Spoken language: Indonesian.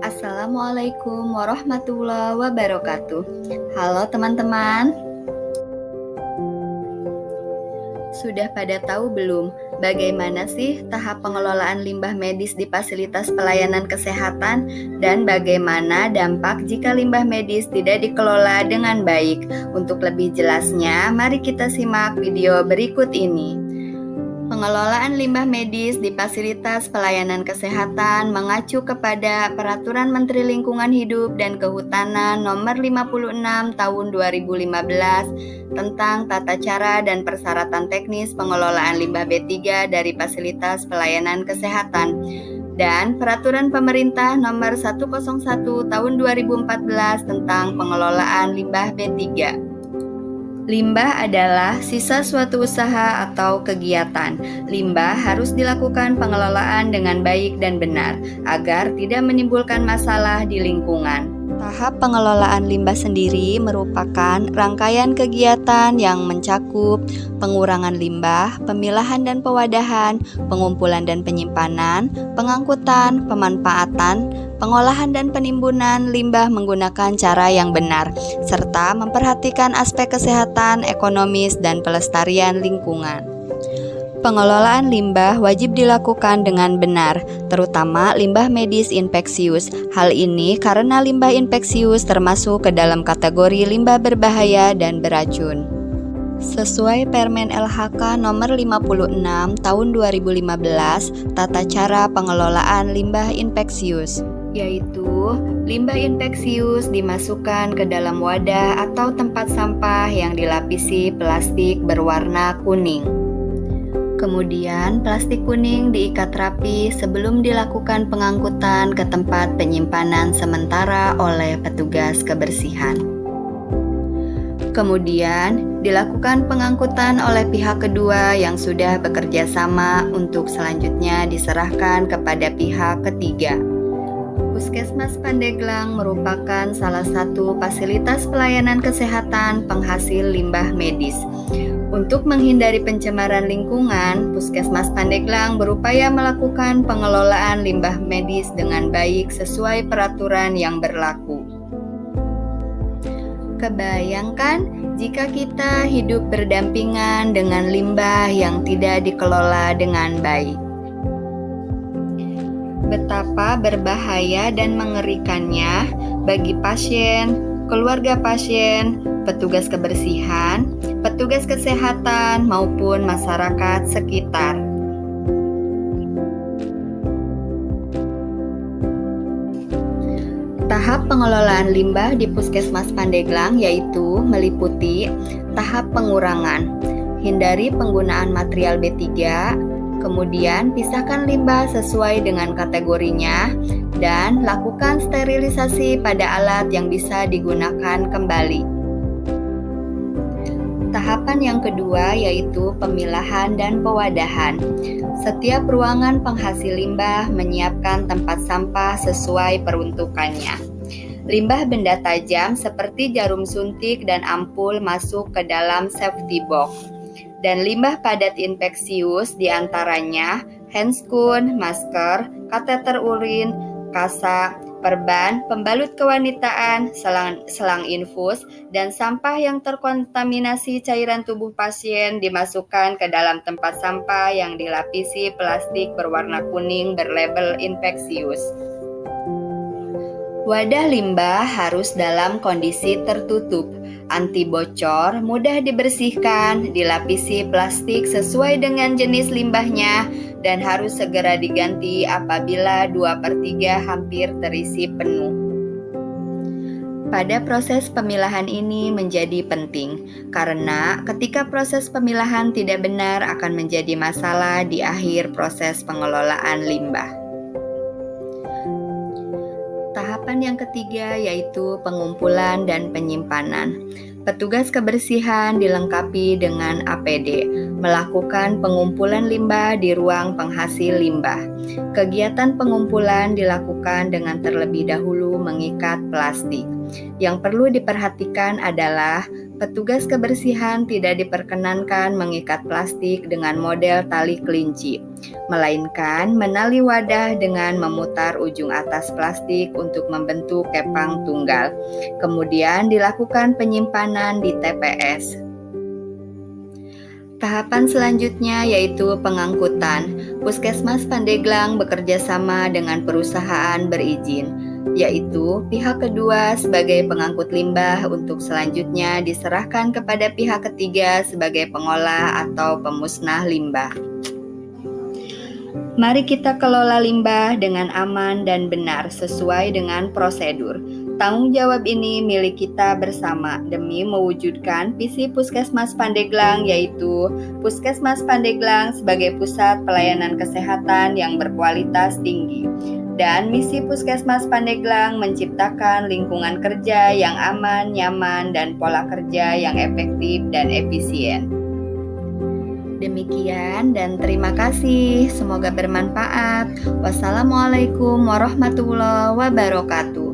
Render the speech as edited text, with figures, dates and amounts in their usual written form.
Assalamualaikum warahmatullahi wabarakatuh. Halo teman-teman, sudah pada tahu belum bagaimana sih tahap pengelolaan limbah medis di fasilitas pelayanan kesehatan dan bagaimana dampak jika limbah medis tidak dikelola dengan baik? Untuk lebih jelasnya, mari kita simak video berikut ini. Pengelolaan limbah medis di fasilitas pelayanan kesehatan mengacu kepada Peraturan Menteri Lingkungan Hidup dan Kehutanan Nomor 56 Tahun 2015 tentang tata cara dan persyaratan teknis pengelolaan limbah B3 dari fasilitas pelayanan kesehatan dan Peraturan Pemerintah Nomor 101 Tahun 2014 tentang pengelolaan limbah B3. Limbah adalah sisa suatu usaha atau kegiatan. Limbah harus dilakukan pengelolaan dengan baik dan benar agar tidak menimbulkan masalah di lingkungan. Tahap pengelolaan limbah sendiri merupakan rangkaian kegiatan yang mencakup pengurangan limbah, pemilahan dan pewadahan, pengumpulan dan penyimpanan, pengangkutan, pemanfaatan, pengolahan dan penimbunan limbah menggunakan cara yang benar, serta memperhatikan aspek kesehatan, ekonomis, dan pelestarian lingkungan. Pengelolaan limbah wajib dilakukan dengan benar, terutama limbah medis infeksius. Hal ini karena limbah infeksius termasuk ke dalam kategori limbah berbahaya dan beracun. Sesuai Permen LHK nomor 56 tahun 2015, tata cara pengelolaan limbah infeksius, yaitu limbah infeksius dimasukkan ke dalam wadah atau tempat sampah yang dilapisi plastik berwarna kuning. Kemudian, plastik kuning diikat rapi sebelum dilakukan pengangkutan ke tempat penyimpanan sementara oleh petugas kebersihan. Kemudian, dilakukan pengangkutan oleh pihak kedua yang sudah bekerja sama untuk selanjutnya diserahkan kepada pihak ketiga. Puskesmas Pandeglang merupakan salah satu fasilitas pelayanan kesehatan penghasil limbah medis. Untuk menghindari pencemaran lingkungan, Puskesmas Pandeglang berupaya melakukan pengelolaan limbah medis dengan baik sesuai peraturan yang berlaku. Kebayangkan jika kita hidup berdampingan dengan limbah yang tidak dikelola dengan baik. Betapa berbahaya dan mengerikannya bagi pasien, keluarga pasien, petugas kebersihan, petugas kesehatan, maupun masyarakat sekitar. Tahap pengelolaan limbah di Puskesmas Pandeglang yaitu meliputi tahap pengurangan, hindari penggunaan material B3, kemudian pisahkan limbah sesuai dengan kategorinya, dan lakukan sterilisasi pada alat yang bisa digunakan kembali. Tahapan yang kedua yaitu pemilahan dan pewadahan. Setiap ruangan penghasil limbah menyiapkan tempat sampah sesuai peruntukannya. Limbah benda tajam seperti jarum suntik dan ampul masuk ke dalam safety box. Dan limbah padat infeksius diantaranya handscoon, masker, kateter urin, kasa, perban, pembalut kewanitaan, selang infus, dan sampah yang terkontaminasi cairan tubuh pasien dimasukkan ke dalam tempat sampah yang dilapisi plastik berwarna kuning berlabel infeksius. Wadah limbah harus dalam kondisi tertutup, anti bocor, mudah dibersihkan, dilapisi plastik sesuai dengan jenis limbahnya, dan harus segera diganti apabila 2/3 hampir terisi penuh. Pada proses pemilahan ini menjadi penting, karena ketika proses pemilahan tidak benar akan menjadi masalah di akhir proses pengelolaan limbah. Tahapan yang ketiga yaitu pengumpulan dan penyimpanan. Petugas kebersihan dilengkapi dengan APD, melakukan pengumpulan limbah di ruang penghasil limbah. Kegiatan pengumpulan dilakukan dengan terlebih dahulu mengikat plastik. Yang perlu diperhatikan adalah Petugas kebersihan tidak diperkenankan mengikat plastik dengan model tali kelinci, melainkan menali wadah dengan memutar ujung atas plastik untuk membentuk kepang tunggal. Kemudian dilakukan penyimpanan di TPS. Tahapan selanjutnya yaitu pengangkutan. Puskesmas Pandeglang bekerja sama dengan perusahaan berizin, yaitu pihak kedua sebagai pengangkut limbah untuk selanjutnya diserahkan kepada pihak ketiga sebagai pengolah atau pemusnah limbah. Mari kita kelola limbah dengan aman dan benar sesuai dengan prosedur. Tanggung jawab ini milik kita bersama demi mewujudkan visi Puskesmas Pandeglang, yaitu Puskesmas Pandeglang sebagai pusat pelayanan kesehatan yang berkualitas tinggi. Dan misi Puskesmas Pandeglang menciptakan lingkungan kerja yang aman, nyaman, dan pola kerja yang efektif dan efisien. Demikian dan terima kasih. Semoga bermanfaat. Wassalamualaikum warahmatullahi wabarakatuh.